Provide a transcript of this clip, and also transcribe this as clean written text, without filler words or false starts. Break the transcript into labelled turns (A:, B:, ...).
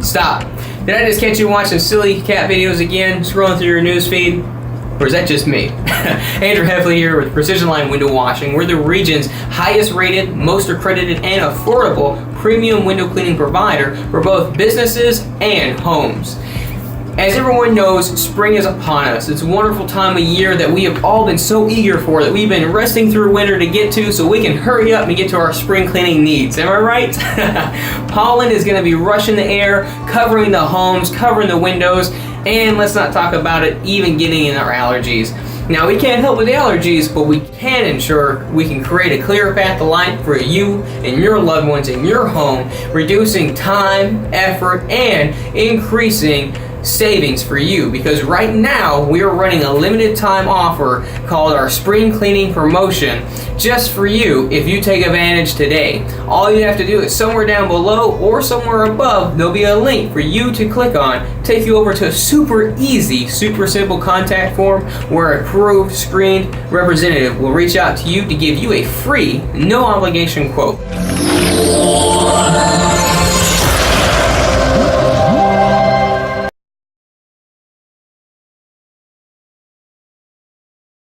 A: Stop. Did I just catch you watching silly cat videos again, scrolling through your news feed? Or is that just me? Andrew Heffley here with Precision Line Window Washing. We're the region's highest rated, most accredited, and affordable premium window cleaning provider for both businesses and homes. As everyone knows, spring is upon us. It's a wonderful time of year that we have all been so eager for, that we've been resting through winter to get to so we can hurry up and get to our spring cleaning needs. Am I right? Pollen is going to be rushing the air, covering the homes, covering the windows, and let's not talk about it even getting in our allergies. Now, we can't help with allergies, but we can ensure we can create a clearer path to life for you and your loved ones in your home, reducing time, effort, and increasing savings for you, because right now we are running a limited time offer called our spring cleaning promotion just for you if you take advantage today. All you have to do is somewhere down below or somewhere above, there'll be a link for you to click on, take you over to a super easy, super simple contact form where a approved screened representative will reach out to you to give you a free, no obligation quote.